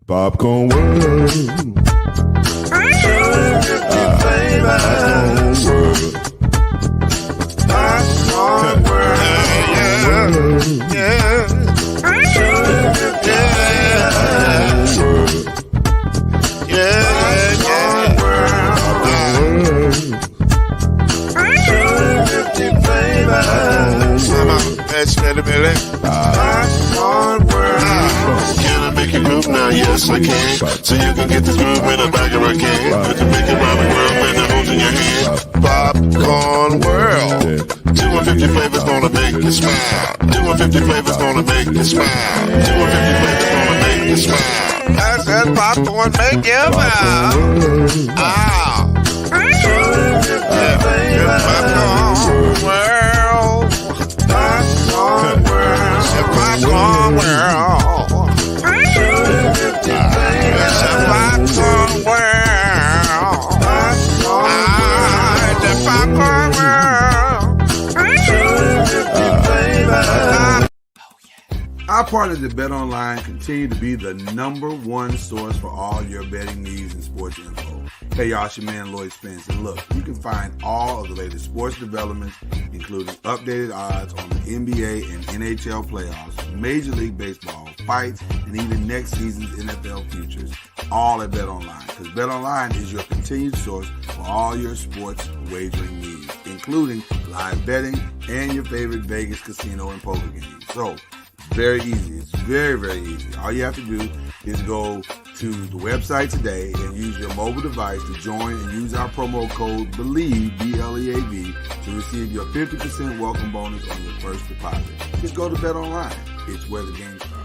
Popcorn World. Popcorn World. Can I make a groove now? Yes, I can. So you can get this groove in the back of my can. You can make it round the world when the holes in your hand. Popcorn World. 250 flavors gonna make you smile. 250 flavors gonna make you smile. 250 flavors gonna make you smile. I said popcorn make you smile. Ah. Popcorn World. Popcorn World. Popcorn World. Popcorn World. The Popcorn World. Our partners at BetOnline continue to be the #1 source for all your betting needs and sports info. Hey y'all, it's your man Lloyd Spence, and look, you can find all of the latest sports developments, including updated odds on the NBA and NHL playoffs, Major League Baseball, fights, and even next season's NFL futures, all at BetOnline, because BetOnline is your continued source for all your sports wagering needs, including live betting and your favorite Vegas casino and poker games. So, very easy. It's very, very easy. All you have to do is go to the website today and use your mobile device to join and use our promo code BELIEVE, B-L-E-A-V, to receive your 50% welcome bonus on your first deposit. Just go to BetOnline. It's where the game starts.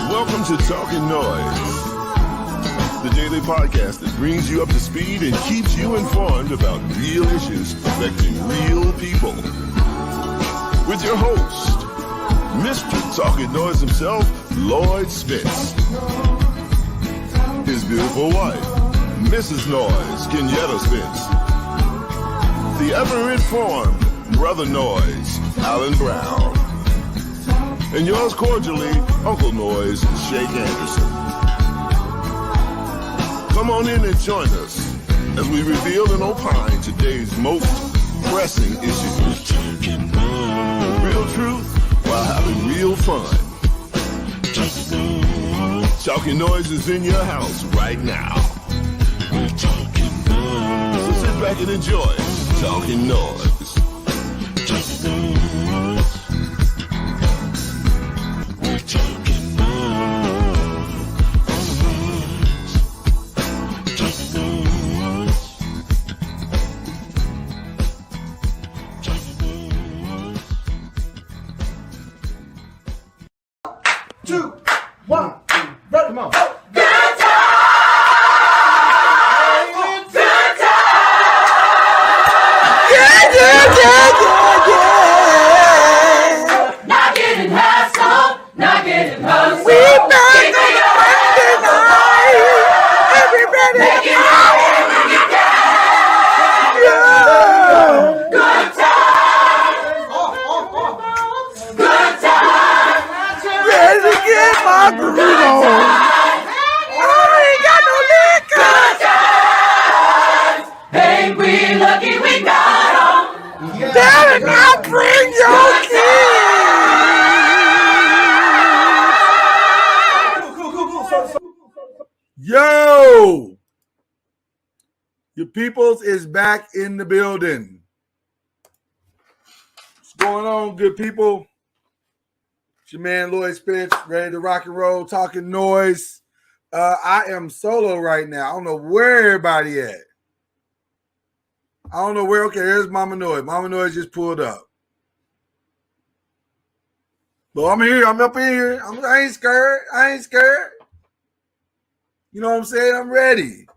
Welcome to Talkin NOIZ, the daily podcast that brings you up to speed and keeps you informed about real issues affecting real people. With your host, Mr. Talkin NOIZ himself, Lloyd Spence. His beautiful wife, Mrs. Noise, Kenyatta Spence. The ever-informed Brother Noise, Alan Brown. And yours cordially, Uncle Noise, Shake Anderson. Come on in and join us as we reveal and opine today's most pressing issues. Real truth while having real fun. Talkin NOIZ is in your house right now. So sit back and enjoy Talkin NOIZ. Yo! Your peoples is back in the building. What's going on, good people? It's your man, Lloyd Spence, ready to rock and roll, talking noise. I am solo right now. I don't know where everybody at. I don't know where. Okay, here's Mama Noise. Mama Noise just pulled up. But I'm here. I'm up in here. I ain't scared. I ain't scared. You know what I'm saying? I'm ready.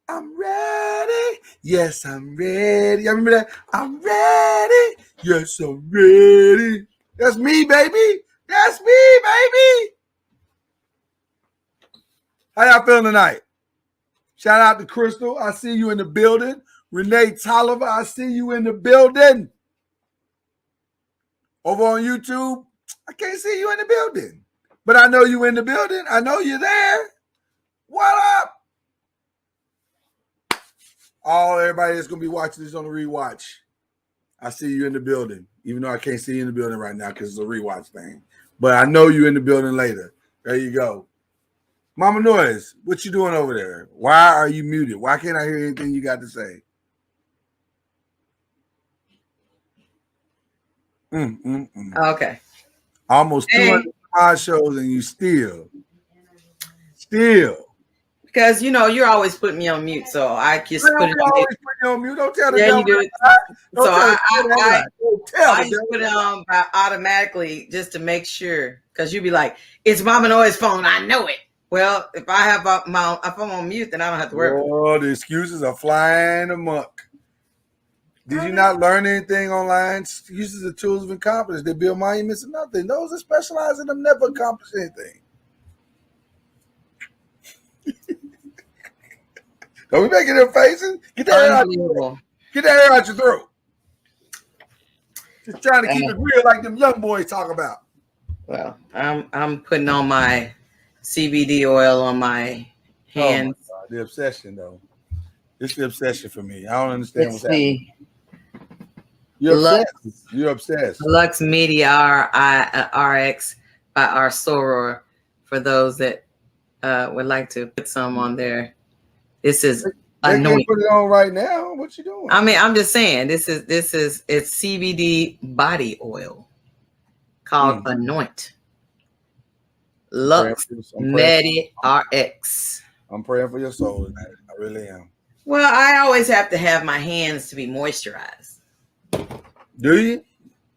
I'm ready. Yes, I'm ready. I remember that. I'm ready. Yes, I'm ready. That's me, baby. That's me, baby. How y'all feeling tonight? Shout out to Crystal. I see you in the building. Renee Tolliver, I see you in the building. Over on YouTube, I can't see you in the building. But I know you in the building. I know you're there. What up? Everybody that's going to be watching this on the rewatch, I see you in the building, even though I can't see you in the building right now because it's a rewatch thing. But I know you in the building later. There you go. Mama Noise, what you doing over there? Why are you muted? Why can't I hear anything you got to say? Okay. Almost 200 shows and you still. Because you're always putting me on mute, so I just put it on mute. Put you on mute. Don't tell the Yeah, devil. you do it. Don't So tell I the just put it on automatically just to make sure, because you'd be like, "It's Mama Noise phone. I know it." Well, if I have if I'm on mute, then I don't have to worry. Oh, the excuses are flying amok. Did you not learn anything online? Excuses are tools of incompetence. They build monuments and nothing. Those that specialize in them never accomplish anything. Are we making them faces? Get that hair out your throat. Get that hair out your throat. Just trying to keep it real like them young boys talk about. Well, I'm putting on my CBD oil on my hands. Oh my God, the obsession though. It's the obsession for me. I don't understand what's happening. You're obsessed. Lux Media RX by our soror for those that would like to put some on there. This is anointing. They can't put it on right now. What you doing? I mean, I'm just saying it's CBD body oil called Anoint. Lux Medi RX. I'm praying for your soul tonight. I really am. Well, I always have to have my hands to be moisturized. Do you?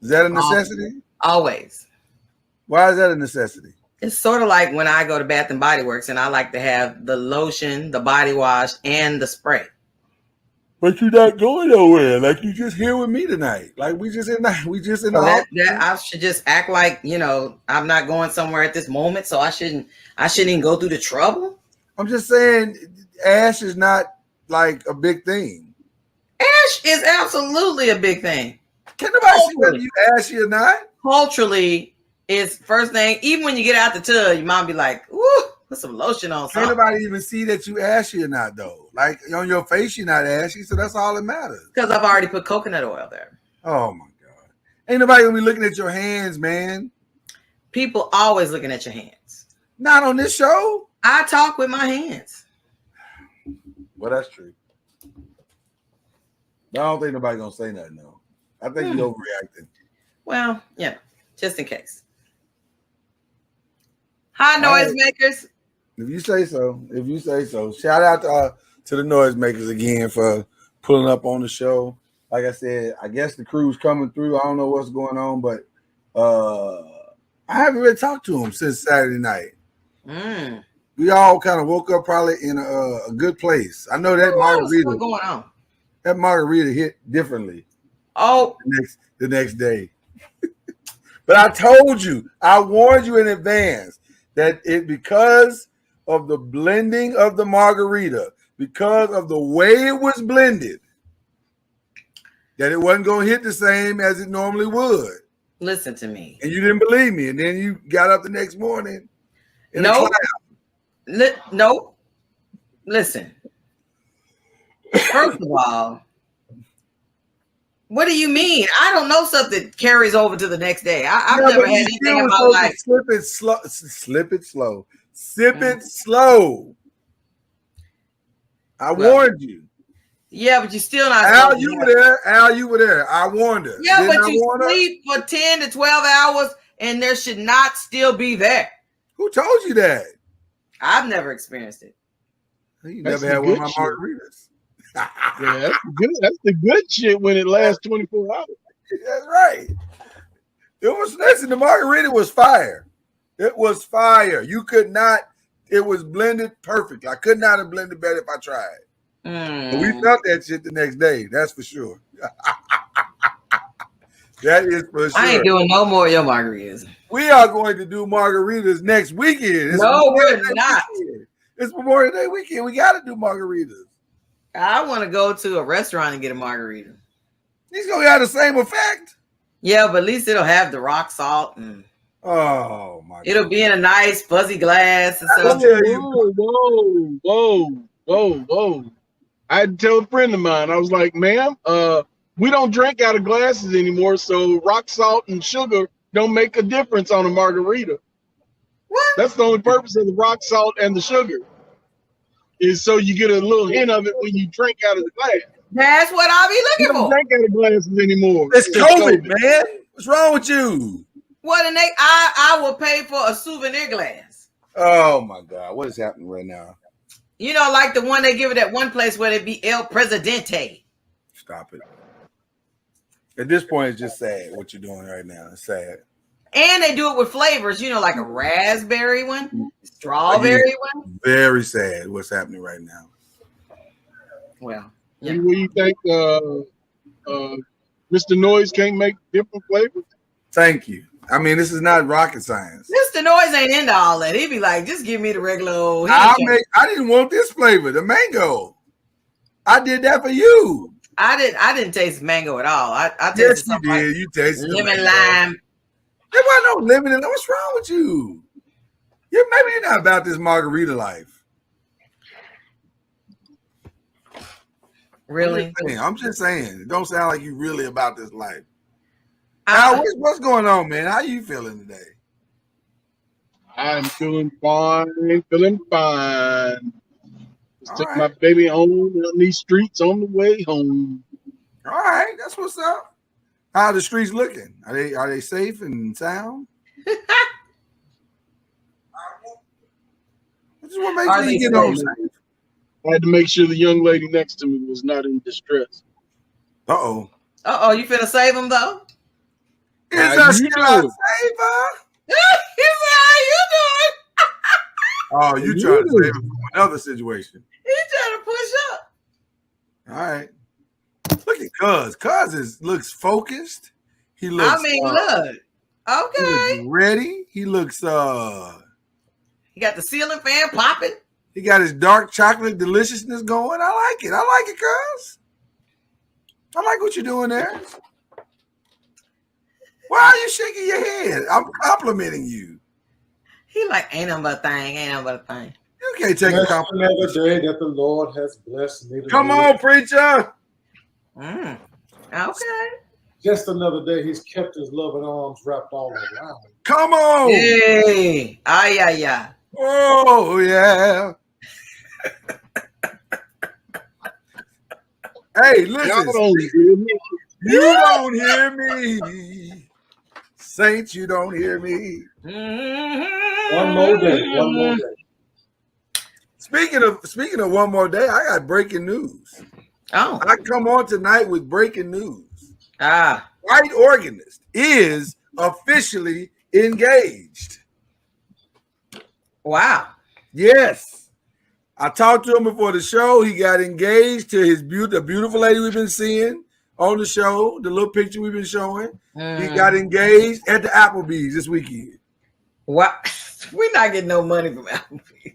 Is that a necessity? Always. Why is that a necessity? It's sort of like when I go to Bath and Body Works and I like to have the lotion, the body wash, and the spray. But you're not going nowhere. Like you just here with me tonight. Like we just in the I should just act like, I'm not going somewhere at this moment, so I shouldn't even go through the trouble. I'm just saying ash is not like a big thing. Ash is absolutely a big thing. Can nobody see whether you ashy or not? Culturally, it's first thing. Even when you get out the tub, your mom be like, "Ooh, put some lotion on." Can't nobody even see that you ashy or not, though. Like on your face, you're not ashy, so that's all that matters. Because I've already put coconut oil there. Oh my God! Ain't nobody gonna be looking at your hands, man. People always looking at your hands. Not on this show. I talk with my hands. Well, that's true. I don't think nobody's gonna say nothing though. I think you're overreacting. Well, just in case. Hi, noisemakers. If you say so. Shout out to the noisemakers again for pulling up on the show. Like I said, I guess the crew's coming through. I don't know what's going on, but I haven't really talked to them since Saturday night. We all kind of woke up probably in a good place. I know that margarita. What's going on? That margarita hit differently. Oh, the next day. But I told you, I warned you in advance that because of the blending of the margarita, because of the way it was blended, that it wasn't going to hit the same as it normally would. Listen to me. And you didn't believe me. And then you got up the next morning. No. Listen. First of all, what do you mean? I don't know stuff that carries over to the next day. I've never had anything in my life. Slip it slow. Sip it slow. I warned you. Yeah, but you still not. Al, you were there. Al, you were there. I warned her. Yeah, Didn't but I you warn her? sleep for 10 to 12 hours, and there should not still be there. Who told you that? I've never experienced it. You That's never had the one of good my shit. margaritas. Yeah, that's good. That's the good shit when it lasts 24 hours. That's right. It was, listen, the margarita was fire. It was fire. You could not, it was blended perfect. I could not have blended better if I tried. But we felt that shit the next day. That's for sure. That is for sure. I ain't doing no more of your margaritas. We are going to do margaritas next weekend. It's No, we're Memorial Day not. weekend. It's Memorial Day weekend. We got to do margaritas. I want to go to a restaurant and get a margarita. He's going to have the same effect. Yeah, but at least it'll have the rock salt and Oh, my God. it'll be in a nice fuzzy glass and I'll stuff. tell you. Whoa. I had to tell a friend of mine, I was like, ma'am, we don't drink out of glasses anymore, so rock salt and sugar don't make a difference on a margarita. What? That's the only purpose of the rock salt and the sugar, is so you get a little hint of it when you drink out of the glass. That's what I'll be We looking don't for. drink out of glasses anymore. It's Since COVID, man. What's wrong with you? What and I will pay for a souvenir glass. Oh, my God. What is happening right now? You know, like the one they give it at one place where they be El Presidente. Stop it. At this point, it's just sad what you're doing right now. It's sad. And they do it with flavors, you know, like a raspberry one, strawberry one. Very sad what's happening right now. Well, What do you think Mr. Noise can't make different flavors? Thank you. I mean, this is not rocket science. Mr. Noise ain't into all that. He'd be like, just give me the regular old. I didn't want this flavor, the mango. I did that for you. I didn't taste mango at all. I tasted Yes, you something like did. You tasted the lemon mango. lime. There wasn't no lemon in it. What's wrong with you? Maybe you're not about this margarita life. Really? I'm just saying. It don't sound like you really about this life. Al, what's going on, man? How you feeling today? I'm feeling fine. Just took All my right. baby home on these streets on the way home. All right, that's what's up. How are the streets looking? Are they safe and sound? I just want to make Are sure they you get home safe? safe. I had to make sure the young lady next to me was not in distress. Uh-oh. You finna save him though? Is How that you shit I doing? save her? He said, how you doing? Oh, you trying to save her from another situation. He trying to push up. All right. Look at Cuz. Cuz looks focused. He looks Look. he Okay. looks ready. He looks He got the ceiling fan popping. he got his dark chocolate deliciousness going. I like it. I like it, Cuz. I like what you're doing there. Why are you shaking your head? I'm complimenting you. He like, ain't nothing but a thing. Ain't nothing but a thing. You can't take a Just compliment. another day that the Lord has blessed me to Come live. on, preacher. Okay. Just another day He's kept His loving arms wrapped all around me. Come on. Hey. Yeah. Oh, yeah. Hey, listen. Y'all don't hear me. You don't hear me. Saints, you don't hear me. One more day. One more day. Speaking of one more day, I got breaking news. Oh. I come on tonight with breaking news. Ah. White Organist is officially engaged. Wow. Yes. I talked to him before the show. He got engaged to the beautiful lady we've been seeing on the show, the little picture we've been showing. He got engaged at the Applebee's this weekend. What? We're not getting no money from Applebee's.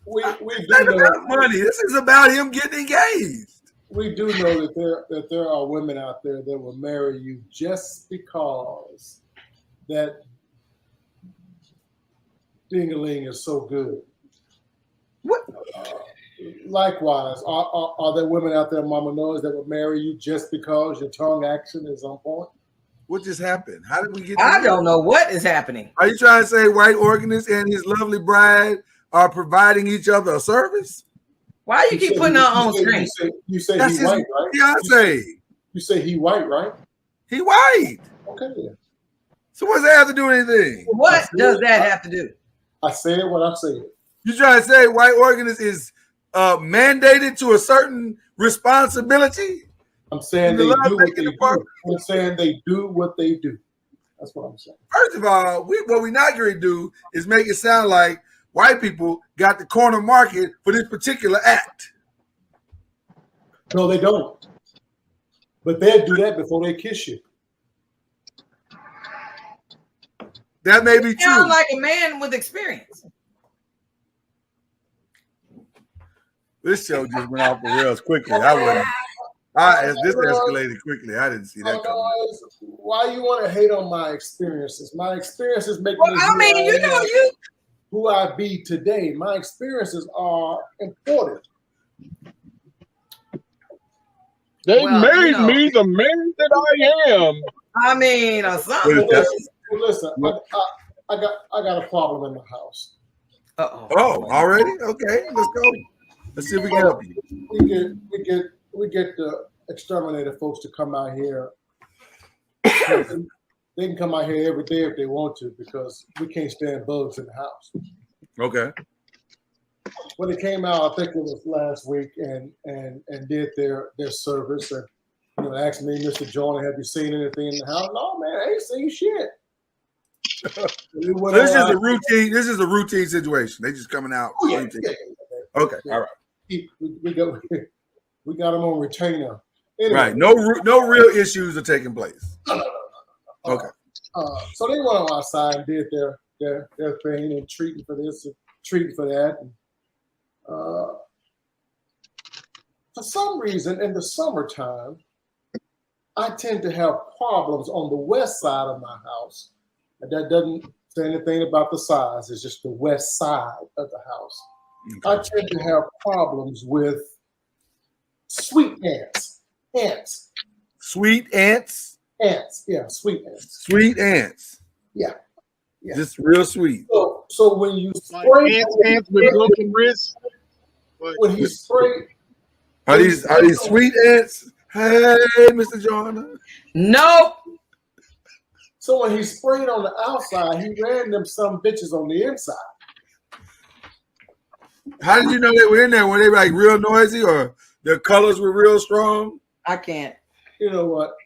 We It's do not know about money. This is about him getting engaged. we do know that there are women out there that will marry you just because that ding-a-ling is so good. What? Likewise, are there women out there, Mama Noise, that will marry you just because your tongue action is on point? What just happened? How did we get I here? don't know what is happening. Are you trying to say White Organist and his lovely bride are providing each other a service? Why you keep putting her on screen? You say That's he his white, right? fiance. You say he white, right? He white. Okay. Then. So what does that have to do with anything? What does that have to do? I said what I said. You trying to say white organist is mandated to a certain responsibility? I'm saying they do what they do. I'm saying they do what they do. That's what I'm saying. First of all, what we're not going to do is make it sound like white people got the corner market for this particular act. No, they don't. But they'll do that before they kiss you. That may be You true. sound like a man with experience. This show just went off the rails quickly. This escalated quickly. I didn't see that coming. Why you want to hate on my experiences? My experiences make me who I be today. My experiences are important. They made me the man that I am. I mean, or something. Listen, I got a problem in the house. Oh, already? Okay, let's go. Let's see if we can help you. We get the exterminator folks to come out here. They can come out here every day if they want to because we can't stand bugs in the house. Okay. When they came out, I think it was last week, and did their service, and asked me, Mr. Jordan, have you seen anything in the house? No, man, I ain't seen shit. This is a routine. This is a routine situation. They just coming out. Yeah. Okay, all right. We got them on retainer. Anyway, right. No real issues are taking place. No. Okay. So they went outside and did their thing and treating for this and treating for that. And, for some reason, in the summertime, I tend to have problems on the west side of my house. And that doesn't say anything about the size. It's just the west side of the house. Okay. I tend to have problems with sweet ants. Ants. Sweet ants? Ants, yeah, sweet ants. Sweet ants. Yeah. Just real sweet. So when you spray ants with broken wrists. When he sprayed, are these sweet ants? Hey, Mr. Jordan. Nope. So when he sprayed on the outside, he ran them some bitches on the inside. How did you know they were in there? Were they like real noisy or their colors were real strong? I can't. You know what?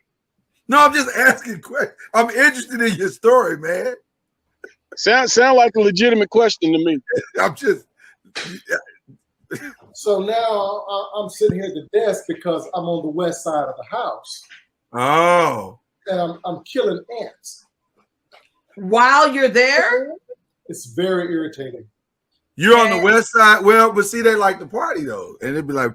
No, I'm just asking questions. I'm interested in your story, man. Sound like a legitimate question to me. I'm just. So now I'm sitting here at the desk because I'm on the west side of the house. Oh. And I'm killing ants. While you're there? It's very irritating. You're on the west side. Well, but see, they like to party though. And it'd be like.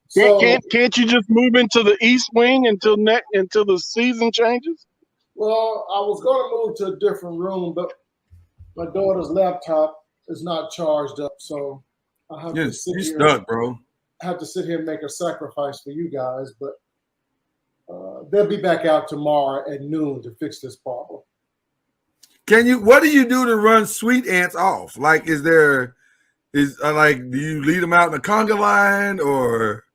So, can't you just move into the east wing until the season changes? Well, I was going to move to a different room, but my daughter's laptop is not charged up, so I have to sit here. You're stuck, bro. I have to sit here and make a sacrifice for you guys, but they'll be back out tomorrow at noon to fix this problem. What do you do to run sweet ants off? Like, do you lead them out in a conga line or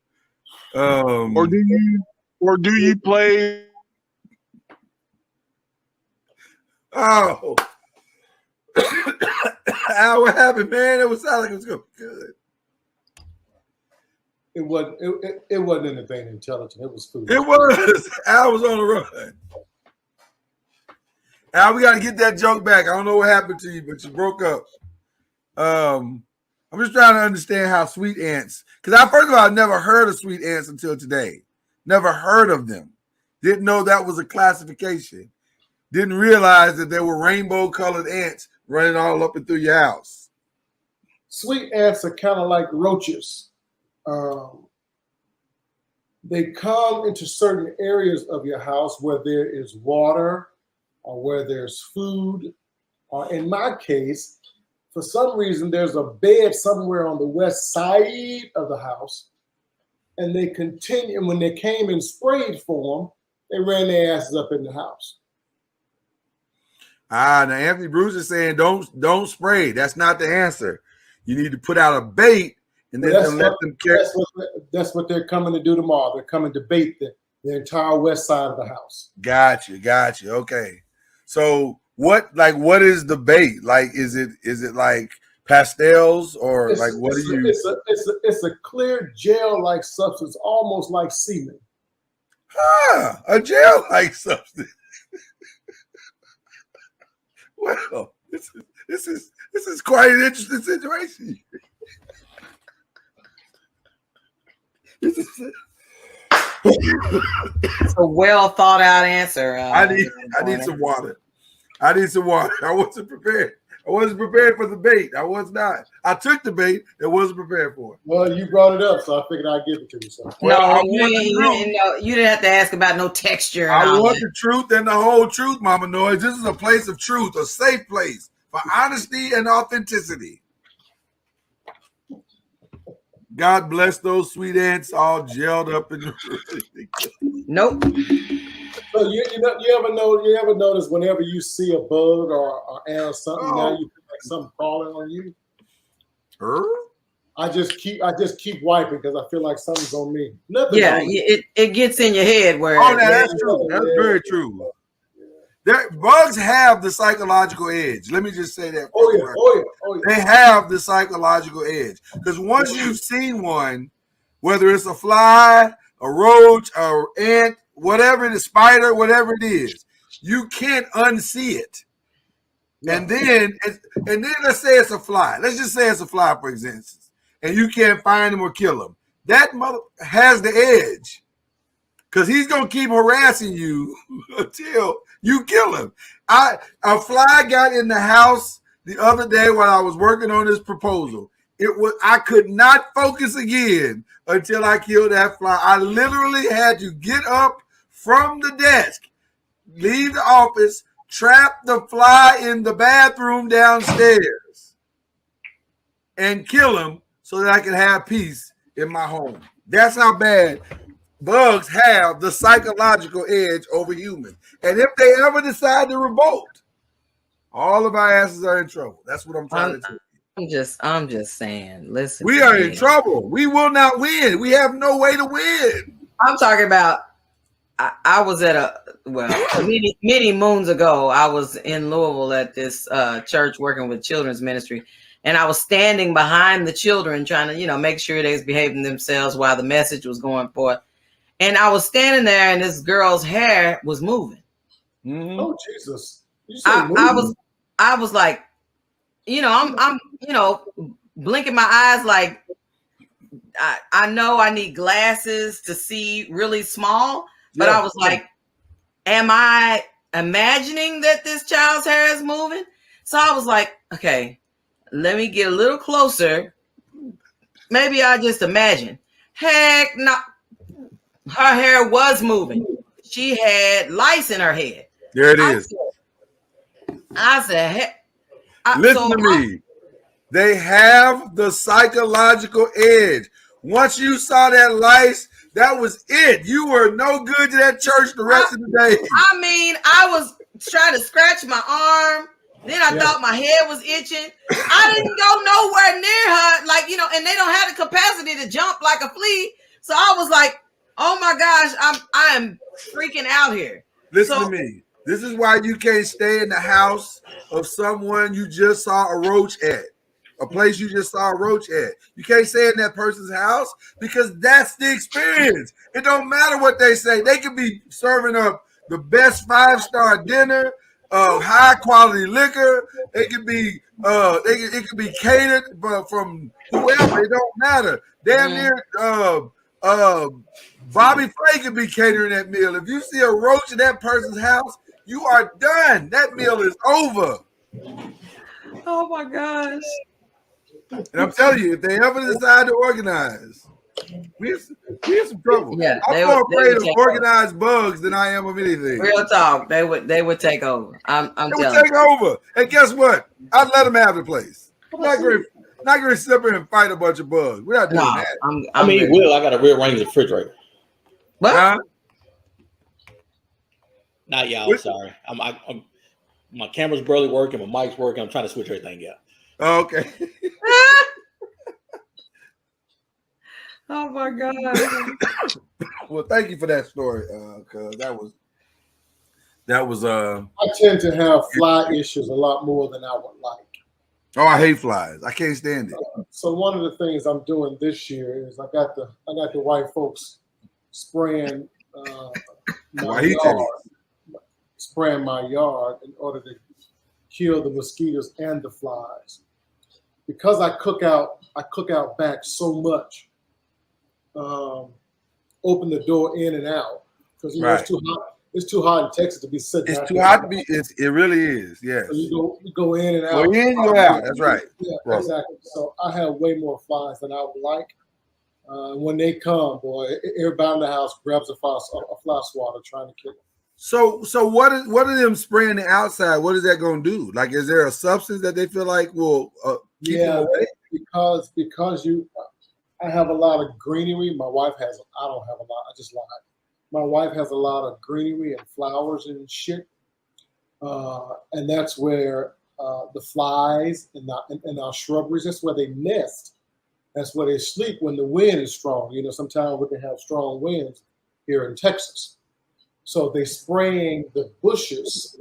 do you play? Oh, Al, what happened, man? It sounded like it was going good. It wasn't anything intelligent. It was food. It was. Al was on the run. Al, we got to get that joke back. I don't know what happened to you, but you broke up. I'm just trying to understand how sweet ants, because first of all, I never heard of sweet ants until today. Never heard of them. Didn't know that was a classification. Didn't realize that there were rainbow-colored ants running all up and through your house. Sweet ants are kind of like roaches. They come into certain areas of your house where there is water or where there's food, or in my case, for some reason, there's a bed somewhere on the west side of the house, and they continue. When they came in sprayed form, they ran their asses up in the house. Now Anthony Bruce is saying don't spray. That's not the answer. You need to put out a bait and then let them carry. That's what they're coming to do tomorrow. They're coming to bait the entire west side of the house. Got you. Okay. So what is the bait? Like, is it like pastels or what are you? It's a clear gel-like substance, almost like semen. A gel-like substance. Well, this is quite an interesting situation. It's a well thought out answer. I need some water. I wasn't prepared. I wasn't prepared for the bait. I was not. I took the bait and wasn't prepared for it. Well, you brought it up, so I figured I'd give it to you. So. No, you didn't have to ask about no texture. I want the truth and the whole truth, Mama Noise. This is a place of truth, a safe place for honesty and authenticity. God bless those sweet ants all gelled up in the Nope. So you ever notice whenever you see a bug or ant or something, now you feel like something crawling on you? I just keep wiping because I feel like something's on me. Nothing. Yeah, it gets in your head where. Oh, that's true. That's very true. Bugs have the psychological edge. Let me just say that. Oh yeah. They have the psychological edge because once you've seen one, whether it's a fly, a roach, or ant, whatever it is, spider, whatever it is, you can't unsee it. And then let's say it's a fly. Let's just say it's a fly, for instance, and you can't find him or kill him. That mother has the edge because he's gonna keep harassing you until you kill him. A fly got in the house the other day while I was working on this proposal. I could not focus again until I killed that fly. I literally had to get up from the desk, leave the office, trap the fly in the bathroom downstairs, and kill him so that I could have peace in my home. That's how bad bugs have the psychological edge over humans. And if they ever decide to revolt, all of our asses are in trouble. That's what I'm trying to tell you. I'm just saying, listen. We are in trouble. We will not win. We have no way to win. I'm talking about I was at many moons ago, I was in Louisville at this church working with children's ministry. And I was standing behind the children trying to, make sure they was behaving themselves while the message was going forth. And I was standing there and this girl's hair was moving. Mm-hmm. Oh, Jesus. I was like, I'm blinking my eyes like I know I need glasses to see really small, but I was like, am I imagining that this child's hair is moving? So I was like, okay, let me get a little closer. Maybe I just imagine. Heck no. Her hair was moving. She had lice in her head. There it is. I said, heck. Listen to me. They have the psychological edge. Once you saw that lice, that was it. You were no good to that church the rest of the day. I mean, I was trying to scratch my arm. Then I thought my head was itching. I didn't go nowhere near her, and they don't have the capacity to jump like a flea. So I was like, oh my gosh, I am freaking out here. Listen to me. This is why you can't stay in the house of someone you just saw a roach at. A place you just saw a roach at. You can't stay in that person's house because that's the experience. It don't matter what they say. They could be serving up the best 5-star dinner, high quality liquor. It could be it could be catered from whoever. It don't matter. Damn near Bobby Flay could be catering that meal. If you see a roach in that person's house, you are done. That meal is over. Oh my gosh. And I'm telling you, if they ever decide to organize, we have some trouble. Yeah, I'm more afraid of organized bugs than I am of anything. Real talk. They would take over. I'm they telling would take over. And guess what? I'd let them have the place. I'm not going to sit there and fight a bunch of bugs. We're not doing that. I got to rearrange the refrigerator. What? Huh? Not y'all. Sorry. I'm My camera's barely working. My mic's working. I'm trying to switch everything out. Okay. Oh my God. Well, thank you for that story, cuz that was I tend to have fly issues a lot more than I would like. oh, I hate flies. I can't stand it. So one of the things I'm doing this year is I got the white folks spraying my yard in order to kill the mosquitoes and the flies. Because I cook out back so much. Open the door in and out because Right. It's too hot in Texas to be sitting. It's too hot to be. It really is. Yes. So you go in and out. Go in, go out. That's right. Yeah, exactly. So I have way more flies than I would like. When they come, boy, everybody in the house grabs a fly swatter trying to kill them. So what are them spraying the outside? What is that going to do? Like, is there a substance that they feel like will keep them away? Because I have a lot of greenery. My wife has. I don't have a lot. I just lied. My wife has a lot of greenery and flowers and shit, and that's where the flies and our shrubberies. That's where they nest. That's where they sleep when the wind is strong. You know, sometimes we can have strong winds here in Texas, so they're spraying the bushes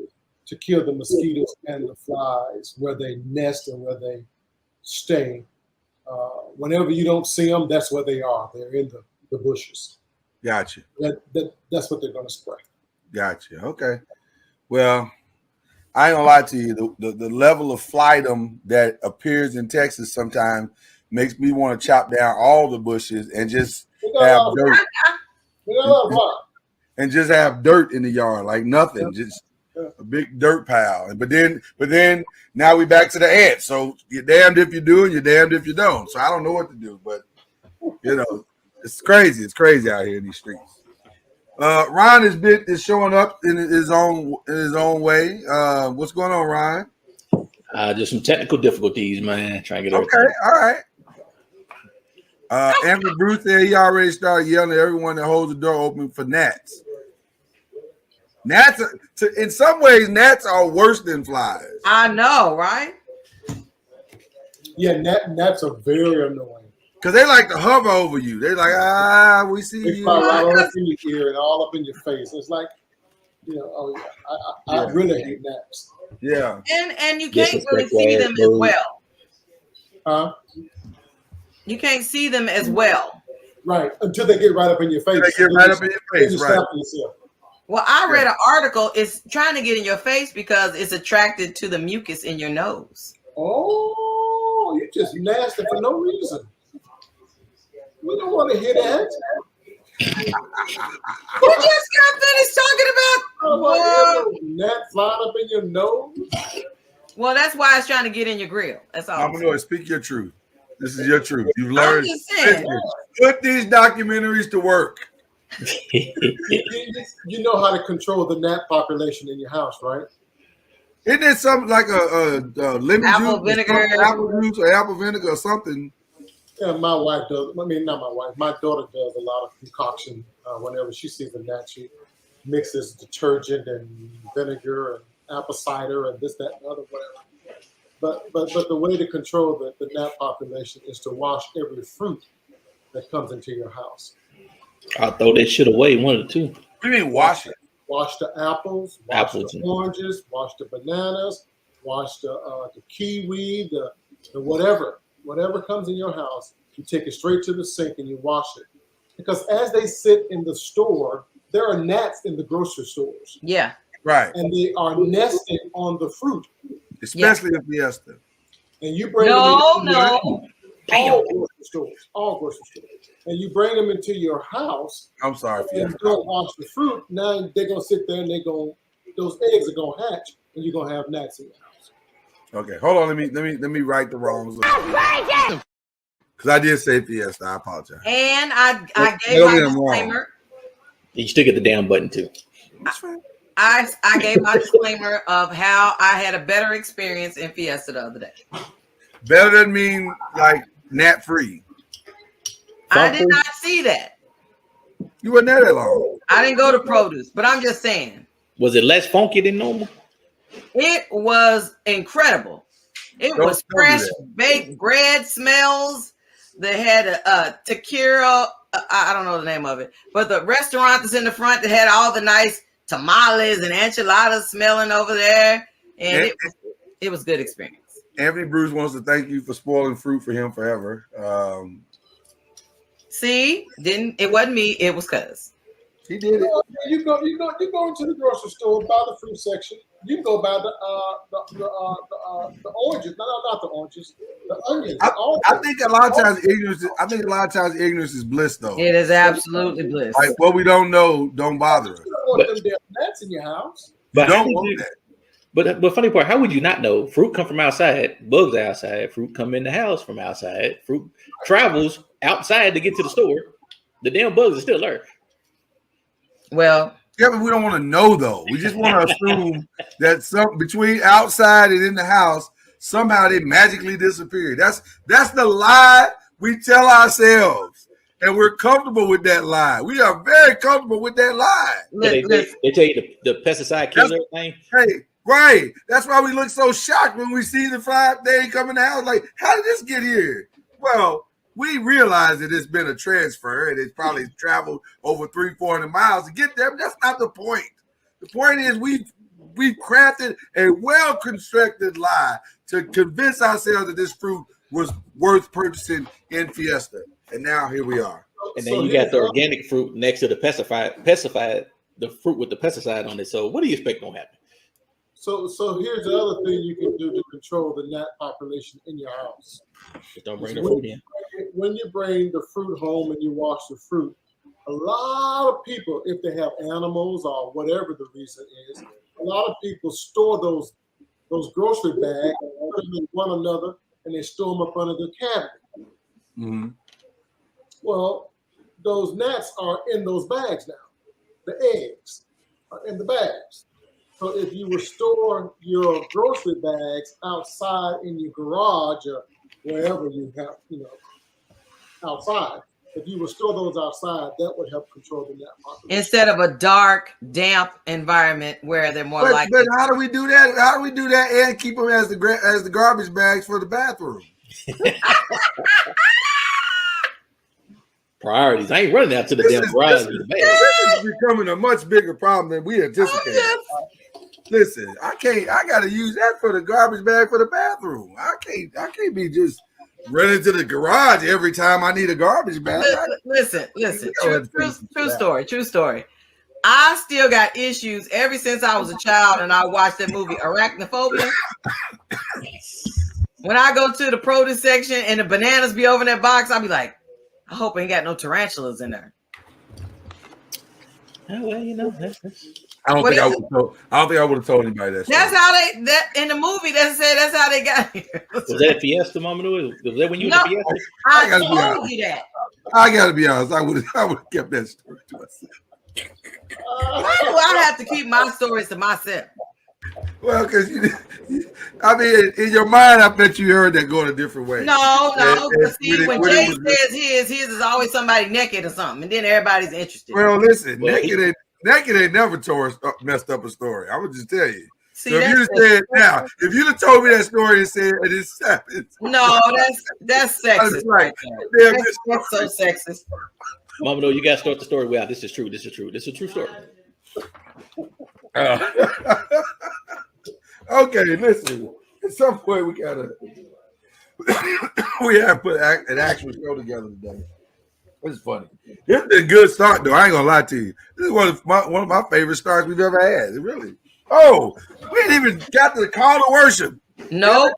to kill the mosquitoes and the flies where they nest and where they stay. Whenever you don't see them, that's where they are. They're in the bushes. Gotcha. That's what they're going to spray. Gotcha. Okay. Well, I ain't gonna lie to you. The level of flightum that appears in Texas sometimes makes me want to chop down all the bushes and just have dirt. And just have dirt in the yard, like nothing, just a big dirt pile. But then now we back to the ants. So you're damned if you do and you're damned if you don't. So I don't know what to do, but you know, it's crazy. It's crazy out here in these streets. Ron is showing up in his own way. What's going on, Ron? Just some technical difficulties, man. Trying to get everything. Okay, all right. Amber Bruce said he already started yelling at everyone that holds the door open for gnats. Gnats, in some ways, gnats are worse than flies. I know, right? Yeah, gnats are very annoying. Because they like to hover over you. They're like, we see they you. Fly right up in your ear and all up in your face. It's like, you know, I really hate gnats. Yeah. And you can't really see them as well. Huh? You can't see them as well. Right. Until they get right up in your face. They get right up in your face, right. Well, I read an article. It's trying to get in your face because it's attracted to the mucus in your nose. Oh, you're just nasty for no reason. We don't want to hear that. You just got finished talking about gnat flying up in your nose. Well, that's why it's trying to get in your grill. That's all. I'm gonna speak your truth. This is your truth. You've learned. I'm just saying. Put these documentaries to work. You know how to control the gnat population in your house, right? Isn't it something like a lemon apple juice, vinegar, apple juice, or apple vinegar, or something? Yeah, my wife does. I mean, not my wife. My daughter does a lot of concoction. Whenever she sees a gnat, she mixes detergent and vinegar and apple cider and this, that, and other, whatever. But the way to control the gnat population is to wash every fruit that comes into your house. I'll throw that shit away. One of the two. What do you mean wash it? Wash the apples, wash the oranges, wash the bananas, wash the kiwi, the whatever comes in your house. You take it straight to the sink and you wash it. Because as they sit in the store, there are gnats in the grocery stores. Yeah. Right. And they are nesting on the fruit. Especially in Fiesta. And you bring them all grocery stores. And you bring them into your house. I'm sorry. And don't wash the fruit. Now they're gonna sit there and those eggs are gonna hatch, and you're gonna have gnats in your house. Okay, hold on. Let me right the wrongs. Because I did say Fiesta. I apologize. And I gave my disclaimer. You still get the damn button too. I gave my disclaimer of how I had a better experience in Fiesta the other day. Better than mean like gnat free. I did not see that. You weren't there that long. I didn't go to produce, but I'm just saying. Was it less funky than normal? It was incredible. It was fresh baked bread smells. They had a tequila. I don't know the name of it, but the restaurant that's in the front that had all the nice tamales and enchiladas smelling over there, and it was good experience. Anthony Bruce wants to thank you for spoiling fruit for him forever. See, it wasn't me, it was Cuz. He did it. You go into the grocery store, buy the fruit section. You can go buy the oranges. No, not the oranges. The onions. I think a lot of times ignorance is bliss, though. It is absolutely bliss. Like what we don't know, don't bother us. You don't want them damn gnats in your house. But don't want that. But funny part, how would you not know? Fruit come from outside, bugs are outside, fruit come in the house from outside, fruit travels outside to get to the store. The damn bugs are still there. Well, yeah, but we don't want to know though. We just want to assume that some between outside and in the house, somehow they magically disappeared. That's the lie we tell ourselves. And we're comfortable with that lie. We are very comfortable with that lie. They tell you the pesticide killer thing. Hey, right. That's why we look so shocked when we see the fly thing coming out. Like, how did this get here? Well, we realize that it's been a transfer and it's probably traveled over 300-400 miles to get there. But that's not the point. The point is we've crafted a well-constructed lie to convince ourselves that this fruit was worth purchasing in Fiesta. And now here we are. And then you got the organic fruit next to the pesticide, the fruit with the pesticide on it. So what do you expect gonna happen? So here's the other thing you can do to control the gnat population in your house. Just don't bring the fruit in. When you bring the fruit home and you wash the fruit, a lot of people, if they have animals or whatever the reason is, a lot of people store those grocery bags, put them in one another, and they store them up under the cabinet. Mm-hmm. Well, those gnats are in those bags now. The eggs are in the bags. So if you would store your grocery bags outside in your garage or wherever you have, outside, if you would store those outside, that would help control the gnat population. Instead of a dark, damp environment where they're more likely. But how do we do that? How do we do that and keep them as the garbage bags for the bathroom? Priorities. I ain't running out to the damn garage with the bag. This is becoming a much bigger problem than we anticipated. Listen, I gotta use that for the garbage bag for the bathroom. I can't be just running to the garage every time I need a garbage bag. Listen. True story. I still got issues ever since I was a child and I watched that movie Arachnophobia. When I go to the produce section and the bananas be over in that box, I'll be like, I hope I ain't got no tarantulas in there. Oh, well, that's I don't think I would have told anybody that. That's how that in the movie. That's how they got here. Was that Fiesta, Mama? Was that when you were Fiesta? I told you that. I gotta be honest. I would have kept that story to myself. Why do I have to keep my stories to myself? Well, because in your mind, I bet you heard that going a different way. No. But see, when Jay says his is always somebody naked or something, and then everybody's interested. Well, listen, naked ain't never messed up a story. I would just tell you. See, so if you'd have told me that story and said it's no, that's sexist. Right. That's so sexist. Mama, no, you gotta start the story. Wow, this is true. This is a true story. Okay, listen. At some point, we have to put an actual show together today. It's funny. It's been a good start, though. I ain't gonna lie to you. This is one of my favorite starts we've ever had. It really. Oh, we ain't even got to the call to worship. No.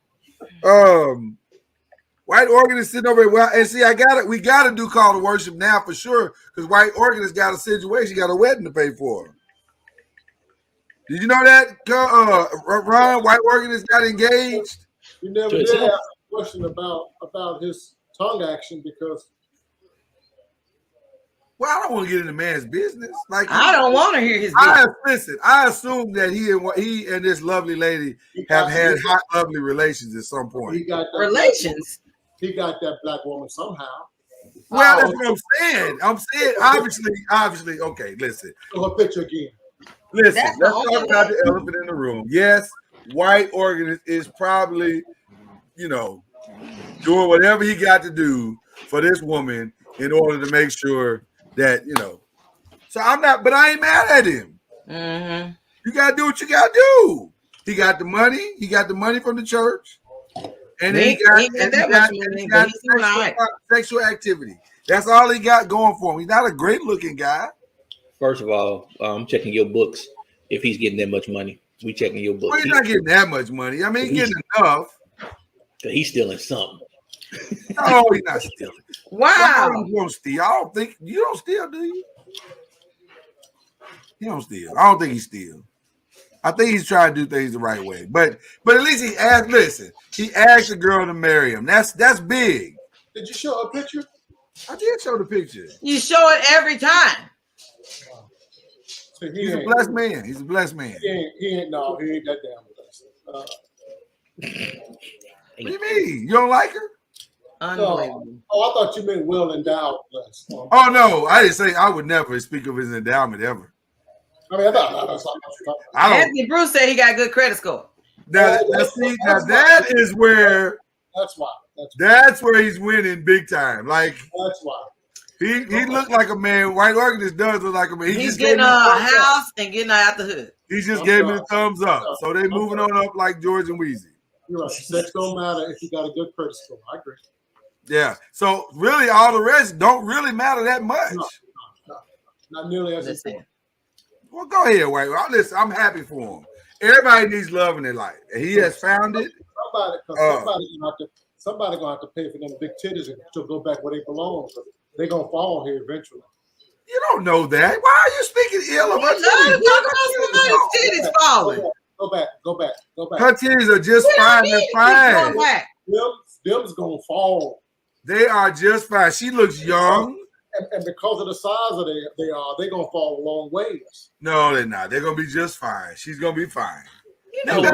White organist sitting over here. Well, and see, we gotta do call to worship now for sure, because white organist got a situation, got a wedding to pay for. Did you know that, Ron? White organist got engaged. You never did ask a question about his tongue action because. Well, I don't want to get into man's business. Like I don't want to hear his business. Listen, I assume that he and this lovely lady have had hot, lovely relations at some point. He got relations. He got that black woman somehow. Well, that's what I'm saying. I'm saying obviously. Okay, listen. Show her picture again. Listen, let's talk about the elephant in the room. Yes, white organist is probably, doing whatever he got to do for this woman in order to make sure that, So I'm not, but I ain't mad at him. Mm-hmm. You gotta do what you gotta do. He got the money. He got the money from the church, and then he got sexual activity. That's all he got going for him. He's not a great looking guy. First of all, I'm checking your books. If he's getting that much money, we checking your books. Well, he's not getting that much money. I mean, he's getting enough. He's stealing something. No, he's not stealing. Wow. You don't steal. I don't think you don't steal, do you? He don't steal. I don't think he steals. I think he's trying to do things the right way. But at least he asked. Listen, he asked a girl to marry him. That's big. Did you show a picture? I did show the picture. You show it every time. So He's a blessed man. He's a blessed man. He ain't that damn blessed. What do you mean? You don't like her? Unbelievable. I thought you meant well endowed blessed. Oh no, I didn't say. I would never speak of his endowment ever. I mean, I thought that's not what you're talking about. Anthony Bruce said he got good credit score. That is where. That's why. That's where he's winning big time. Like that's why. He looked like a man. White organist does look like a man. He's getting a house and getting out the hood. He just gave me the thumbs up. So they moving on up like George and Wheezy. You're right. Sex don't matter if you got a good credit score. I agree. Yeah. So really, all the rest don't really matter that much. No. Not nearly as important. Well, go ahead, White. Listen, I'm happy for him. Everybody needs love in their life, and he has found it. Somebody gonna have to pay for them big titties to go back where they belong. They're gonna fall here eventually. You don't know that. Why are you speaking ill of her titties? Titties falling. Go back. Her titties are just fine. They're fine. Them's gonna fall. They are just fine. She looks young. And because of the size of they're gonna fall a long ways. No, they're not. They're gonna be just fine. She's gonna be fine. I'm just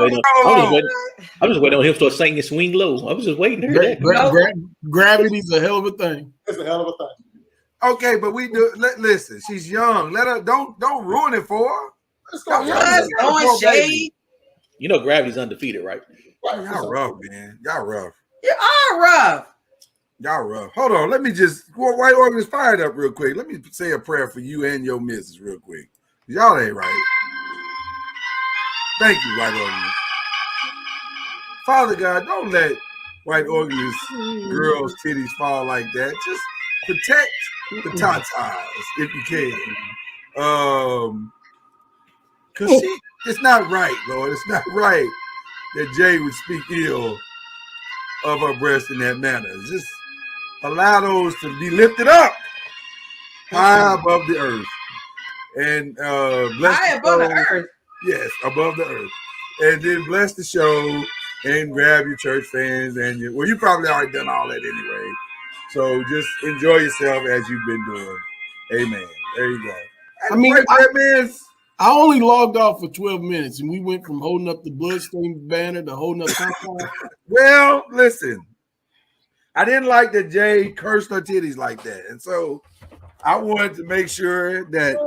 waiting on him to start singing Swing Low. I was just waiting to hear that. Gravity's a hell of a thing. It's a hell of a thing. Okay, but we do. Listen, she's young. Let her. Don't ruin it for her. Throwing shade. You know, Gravity's undefeated, right? Y'all rough, man. Y'all rough. You are rough. Y'all rough. Hold on. Let me just White Organist fired up real quick. Let me say a prayer for you and your missus real quick. Y'all ain't right. Thank you, White Organist. Father God, don't let White Organist girls' titties fall like that. Just protect the tatas if you can. Because it's not right, Lord. It's not right that Jay would speak ill of her breast in that manner. Just allow those to be lifted up high above the earth. And bless high above the earth. Yes, above the earth. And then bless the show and grab your church fans and you probably already done all that anyway. So just enjoy yourself as you've been doing. Amen. There you go. I mean, I only logged off for 12 minutes and we went from holding up the bloodstained banner to holding up something. Well, listen. I didn't like that Jay cursed her titties like that. And so I wanted to make sure that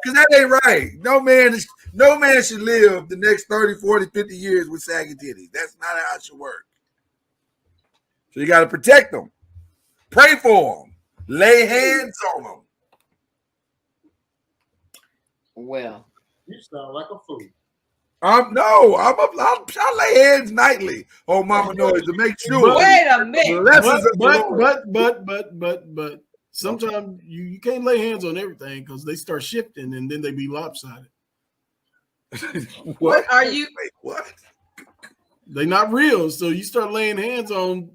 because that ain't right. No man should live the next 30, 40, 50 years with saggy titties. That's not how it should work. So you got to protect them. Pray for them. Lay hands on them. Well. You sound like a fool. I lay hands nightly on Mama Noise to make sure. Wait a minute. But sometimes you can't lay hands on everything because they start shifting and then they be lopsided. What are you? Wait, what? They're not real. So you start laying hands on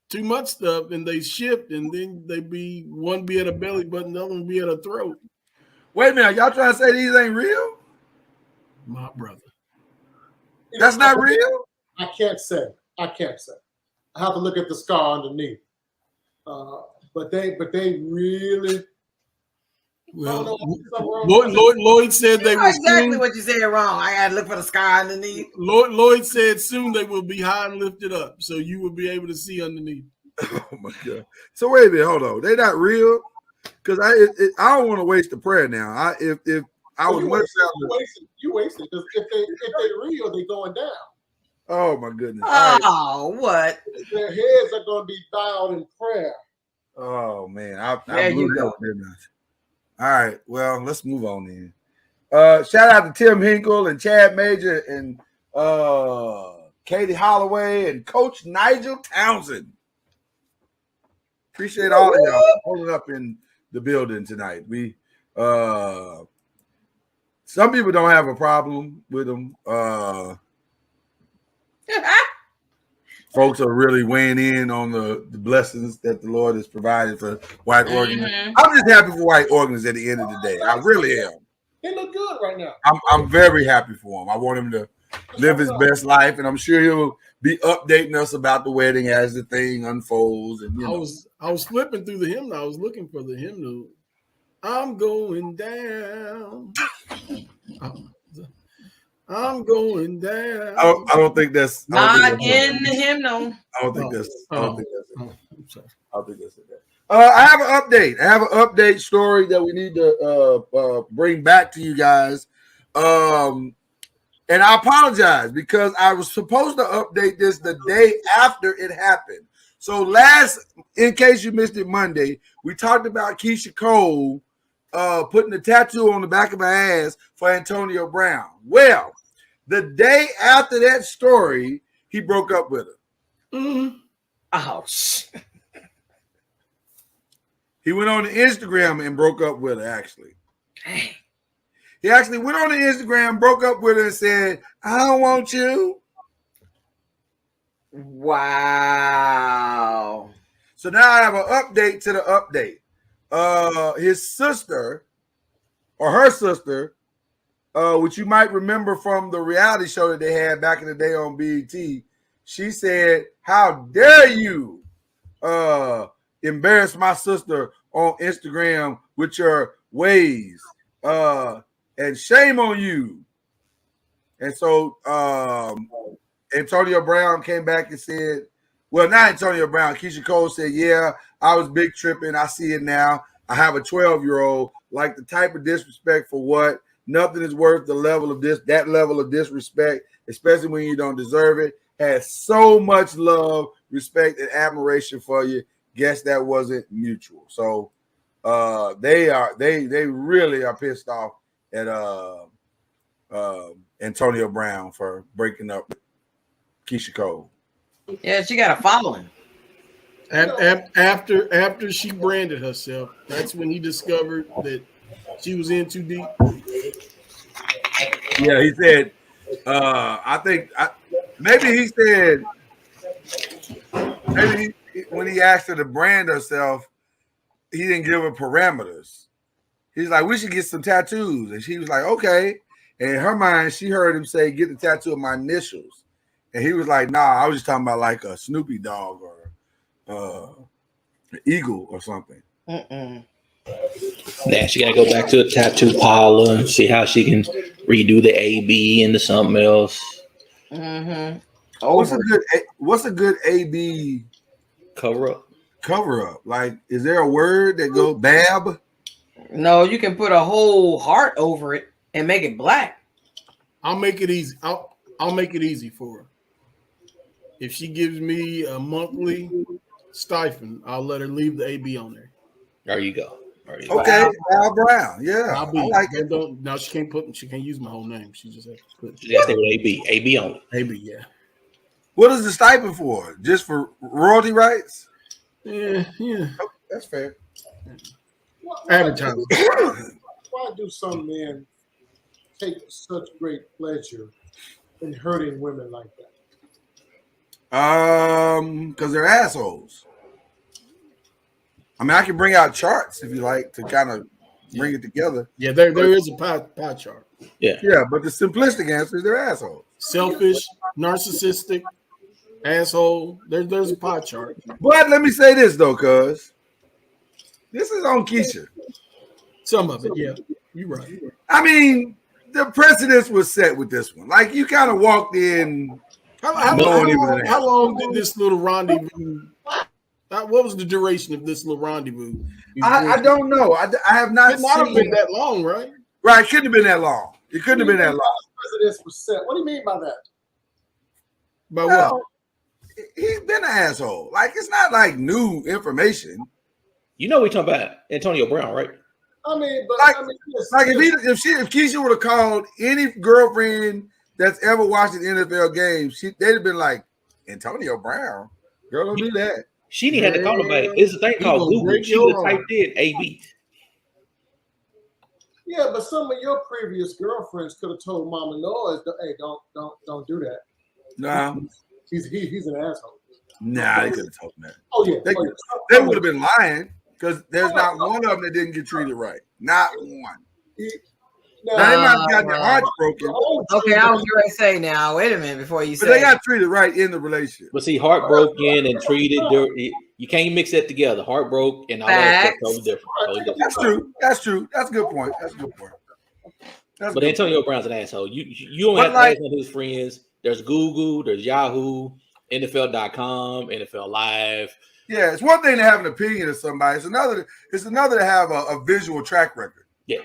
too much stuff and they shift and then one be at a belly button, the other one be at a throat. Wait a minute, y'all trying to say these ain't real? My brother. That's not real? I can't say. I have to look at the scar underneath. But they really. Well, Lloyd said they were exactly soon, what you said wrong. I got to look for the scar underneath. Lloyd said soon they will be high and lifted up, so you will be able to see underneath. Oh my God! So wait a minute, hold on. They not real because I don't want to waste the prayer now. You wasted because if they real, they going down. Oh my goodness! All right. Oh, what? Their heads are going to be bowed in prayer. Oh man, I There blew you that go. one, didn't I? All right, well, let's move on then. Shout out to Tim Hinkle and Chad Major and Katie Holloway and Coach Nigel Townsend. Appreciate all of y'all pulling up in the building tonight. We some people don't have a problem with them. Folks are really weighing in on the blessings that the Lord has provided for white organs. I'm just happy for white organs at the end of the day. I really am. He look good right now. I'm very happy for him. I want him to live his best life, and I'm sure he'll be updating us about the wedding as the thing unfolds. And I was flipping through the hymnal. I was looking for the hymnal. I'm going down. I'm going down. I don't think that's Not in the hymnal. I don't think that's it. I'm sorry. I don't think that's it. I have an update. I have an update story that we need to bring back to you guys. And I apologize because I was supposed to update this the day after it happened. So in case you missed it Monday, we talked about Keisha Cole putting a tattoo on the back of her ass for Antonio Brown. Well, the day after that story, he broke up with her. Mm-hmm. Ouch. He went on the Instagram and broke up with her, actually. He actually went on the Instagram, broke up with her, and said, I don't want you. Wow. So now I have an update to the update. His sister, or her sister, which you might remember from the reality show that they had back in the day on BET, she said, how dare you embarrass my sister on Instagram with your ways, and shame on you. And so Antonio Brown came back and said, well, not Antonio Brown, Keisha Cole said, yeah, I was big tripping. I see it now. I have a 12-year-old. Like the type of disrespect for what? Nothing is worth the level of that level of disrespect, especially when you don't deserve it. Has so much love, respect, and admiration for you. Guess that wasn't mutual. So they really are pissed off at Antonio Brown for breaking up with Keisha Cole. Yeah, she got a following. After she branded herself, that's when he discovered that she was in too deep. Yeah, he said, when he asked her to brand herself, he didn't give her parameters. He's like, we should get some tattoos. And she was like, okay. And in her mind, she heard him say, get the tattoo of my initials. And he was like, nah, I was just talking about like a Snoopy dog or an eagle or something. Yeah, she got to go back to a tattoo parlor and see how she can redo the AB into something else. Mm-hmm. What's a good AB cover up? Like, is there a word that goes bab? No, you can put a whole heart over it and make it black. I'll make it easy. I'll make it easy for her. If she gives me a monthly stipend, I'll let her leave the AB on there. There you go. Okay, Al Brown. Yeah, I like it. Now she can't use my whole name. She just has to put She got to stay with AB. AB on it. AB, yeah. What is the stipend for? Just for royalty rights? Yeah. Okay, that's fair. Advertising. Why do some men take such great pleasure in hurting women like that? Because they're assholes. I mean, I can bring out charts if you like to kind of bring it together. Yeah, there is a pie chart. Yeah, but the simplistic answer is they're assholes. Selfish, narcissistic, asshole. There's a pie chart. But let me say this though, cuz this is on Keisha. Some of it, yeah. You're right. I mean, the precedence was set with this one. Like, you kind of walked in. How long did this little rendezvous? What was the duration of this little rendezvous? I don't know. I have not It not have seen been that long, right? Right, it couldn't have been that long. It couldn't have been that long. Precedence was set. What do you mean by that? By Well, what? he's been an asshole. Like, it's not like new information. You know we talking about Antonio Brown, right? I mean, but Like- I mean, Like if Keisha would have called any girlfriend that's ever watched an NFL game, they'd have been like, Antonio Brown, girl, don't do that. She didn't have to call nobody. It's a thing He called gonna Google. break She your would have heart. typed in AB. yeah, but some of your previous girlfriends could have told Mama Noise, "Hey, don't do that." Nah, He's an asshole. they could have told him that. Oh yeah, They would have been lying because there's not one of them that didn't get treated right. Not one. Now, they might have gotten their hearts broken, Okay, I was going to say now. Wait a minute before you but say. they got treated right in the relationship. But see, heartbroken and treated, you can't mix that together. Heartbroken and all that stuff Facts. totally different. Totally different. That's true. That's true. That's a good point. That's a good point. But Antonio Brown's an asshole. You don't have to ask one of his friends. There's Google, there's Yahoo, NFL.com, NFL Live. Yeah, it's one thing to have an opinion of somebody. It's another to have a visual track record. Yeah.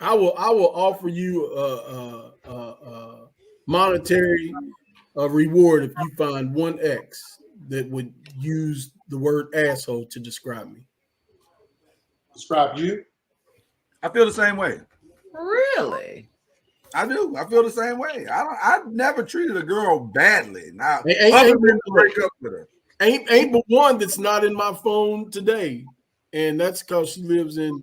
I will offer you a monetary reward if you find one ex that would use the word asshole to describe me. Describe you? I feel the same way. Really? I do. I feel the same way. I've never treated a girl badly. Now, Ain't other than to break up with her. Ain't but one that's not in my phone today, and that's because she lives in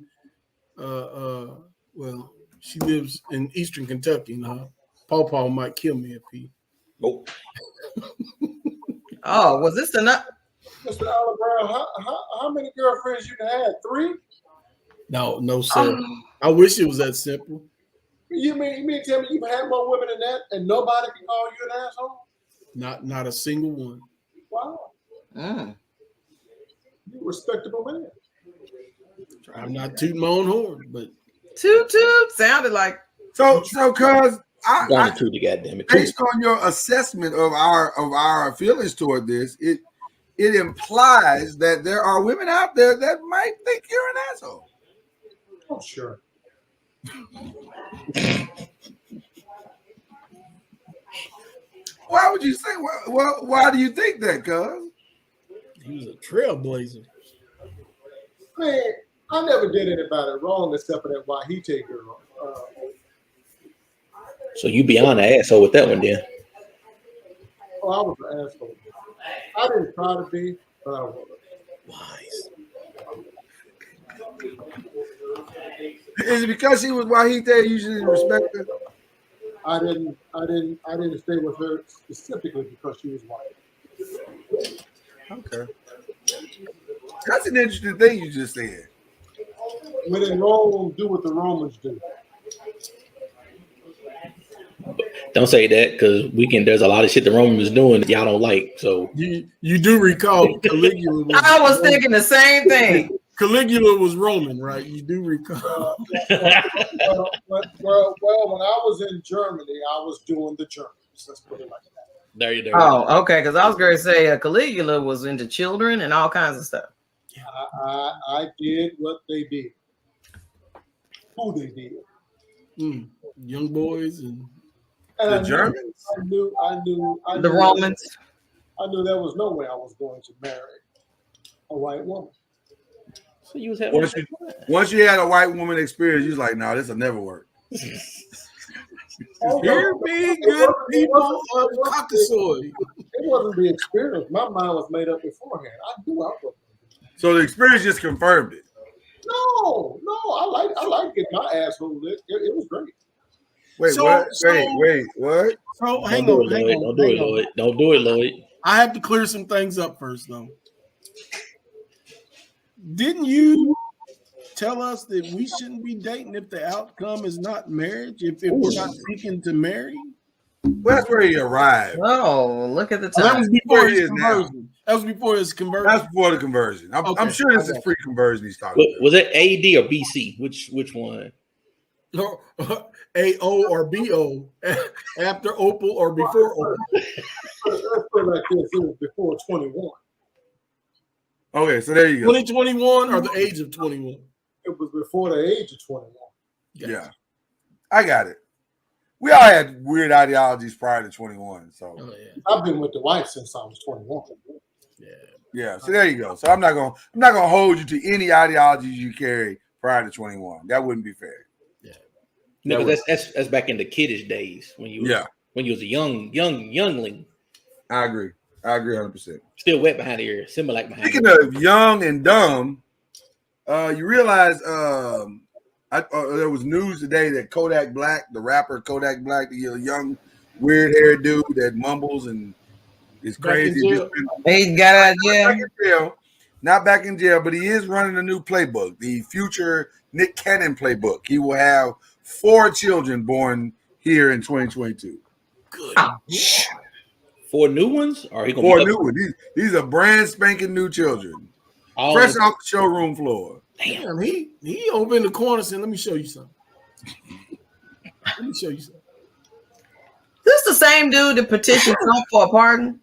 well, she lives in Eastern Kentucky now. Paw might kill me if he. Oh, Oh, was this enough? Mr. Oliver Brown, how many girlfriends you had? 3? No, sir. I wish it was that simple. You mean to tell me you've had more women than that and nobody can call you an asshole? Not a single one. Wow. Mm. You respectable man. I'm not tooting my own horn, but Toot toot sounded like So cuz darn to the goddamn it. based on your assessment of our feelings toward this, it implies that there are women out there that might think you're an asshole. Oh, sure. Why would you say? Well, why do you think that, cuz? he was a trailblazer. Man, I never did anybody wrong except for that Wahite girl. So you beyond the asshole with that one, then. Oh, I was an asshole. I didn't try to be, but I was. Wise. Is it because she was Wahite you shouldn't respect her? I didn't stay with her specifically because she was white. Okay. That's an interesting thing you just said. When in Rome, do what the Romans do. Don't say that because there's a lot of shit the Romans was doing that y'all don't like. So You do recall Caligula was I was thinking the same thing. Caligula was Roman, right? You do recall. Well, when I was in Germany, I was doing the Germans. Let's put it like that. there you go. Oh, okay. Because I was going to say Caligula was into children and all kinds of stuff. I did what they did. Who they did. Young boys and The I Germans? I knew The Romans. I knew there was no way I was going to marry a white woman. So you was having Once you had a white woman experience, you was like, no, this will never work. hear me, good people of Caucasoid. It wasn't the experience. My mind was made up beforehand. I knew I was. So the experience just confirmed it. No, I like getting my asshole licked. It was great. Wait, So- what? so- Wait, what? So Don't hang do on, it, hang Lloyd. on. Don't do it, hang on. Lloyd. Don't do it, Lloyd. I have to clear some things up first, though. Didn't you tell us that we shouldn't be dating if the outcome is not marriage? If we're not seeking to marry? Well, that's where he arrived. Oh, look at the So that time. was before Where he his is now. conversion. That was before his conversion. That's before the conversion. I'm Okay. sure this is Okay. pre-conversion he's talking about. Was it AD or BC? Which one? AO or BO, after Opal or before Opal. Let's put it like this. It was before 21. Okay, so there you go. 2021 or the age of 21? It was before the age of 21. Yeah, I got it. We all had weird ideologies prior to 21. So Oh, yeah. I've been with the wife since I was 21. yeah. So there you go. So I'm not gonna hold you to any ideologies you carry prior to 21. That wouldn't be fair. No, that's back in the kiddish days when you was a youngling. I agree 100%. Still wet behind the ear, Similac behind. Speaking of young and dumb, you realize there was news today that Kodak Black, the rapper Kodak Black, the young weird-haired dude that mumbles and is crazy. He got out of jail. Not back in jail, but he is running a new playbook, the future Nick Cannon playbook. He will have 4 children born here in 2022. Good. 4 new ones? Or he gonna 4 new ones. These are brand spanking new children. Fresh off the showroom floor. Damn, he over in the corner saying, let me show you something. This the same dude that petitioned Trump for a pardon?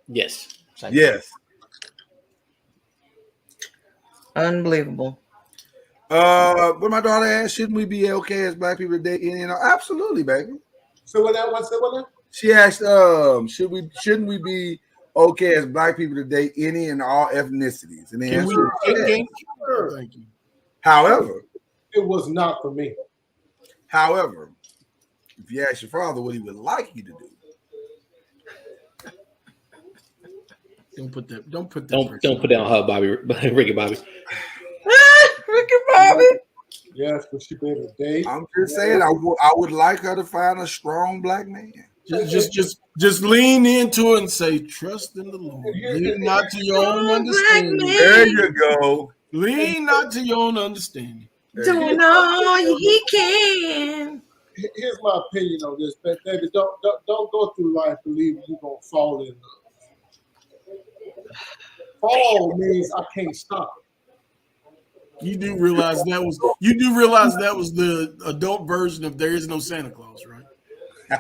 Yes. Yes. Unbelievable. But my daughter asked, shouldn't we be okay as black people today? You know, absolutely, baby. So what that? She asked, shouldn't we be okay as black people to date any and all ethnicities? And the answer is yes. Thank you. However, it was not for me. However, if you ask your father what he would like you to do, Don't put that don't put that on her, Bobby, Ricky Bobby. Ricky Bobby. Yes, but she better date. I'm just saying, I would like her to find a strong black man. Just lean into it and say, trust in the Lord. Lean not to your own understanding. There you go. Lean not to your own understanding. Doing all he can. Here's my opinion on this, baby. Don't go through life believing you're gonna fall in love. Fall means I can't stop. You do realize that was the adult version of There Is No Santa Claus, right?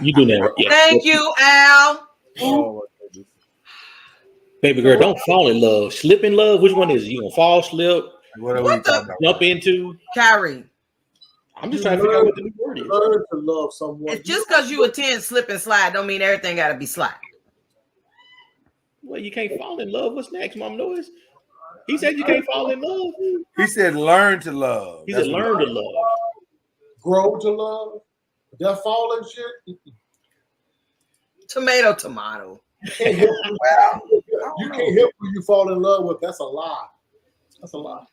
You do that. Yeah. Thank you, Al. Oh, baby girl, don't fall in love. Slip in love. Which one is it? You gonna fall, slip, what are we talking about? jump into? Kyrie. I'm just trying to figure out what the new word is. Learn to love someone. It's just because you attend slip and slide don't mean everything got to be slide. Well, you can't fall in love. What's next, Mom Noise? He said you can't fall in love. He said learn to love. He said learn to love. Grow to love. That falling shit. Tomato. You can't help who you fall in love with. That's a lie. That's a lie.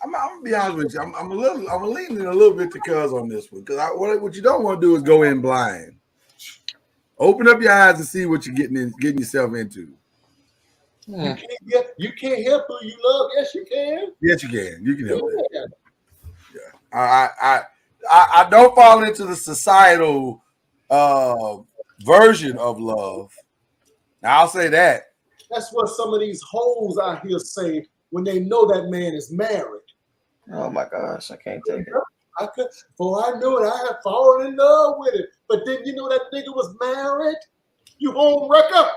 I'm gonna be honest with you. I'm leaning a little bit to cuz on this one because what you don't want to do is go in blind. Open up your eyes and see what you're getting yourself into. You can't help who you love. Yes, you can. Yes, you can. You can help it. Yeah. I don't fall into the societal version of love. Now, I'll say that. That's what some of these hoes out here say when they know that man is married. Oh my gosh, I can't take it. I knew it. I had fallen in love with it. But didn't you know that nigga was married? You home wrecker.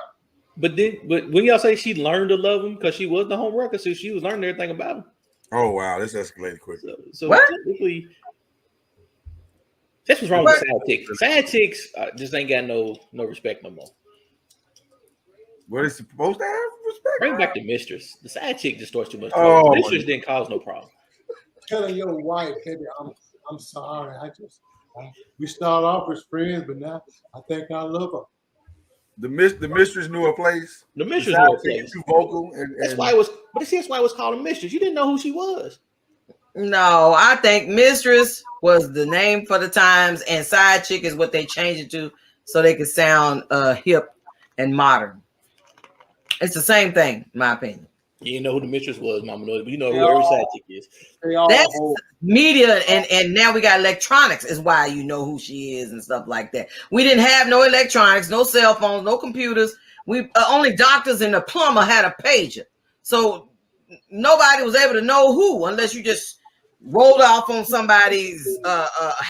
But when y'all say she learned to love him because she was the home wrecker, so she was learning everything about him. Oh wow, this escalated quickly. So technically, that's what's wrong with side chicks. Side chicks just ain't got no respect no more. What is supposed to have respect? Bring back the mistress. The side chick distorts too much. Oh, the mistress didn't cause no problem. Telling your wife, baby, I'm sorry. We start off as friends, but now I think I love her. The mistress knew her place. The mistress knew her place. Too vocal, that's why it was. But that's why it was called a mistress. You didn't know who she was. No, I think mistress was the name for the times, and side chick is what they changed it to so they could sound hip and modern. It's the same thing, in my opinion. You didn't know who the mistress was, Mama knows, but you know who every side chick is. That's media, and now we got electronics is why you know who she is and stuff like that. We didn't have no electronics, no cell phones, no computers. We only doctors and a plumber had a pager, so nobody was able to know who unless you just rolled off on somebody's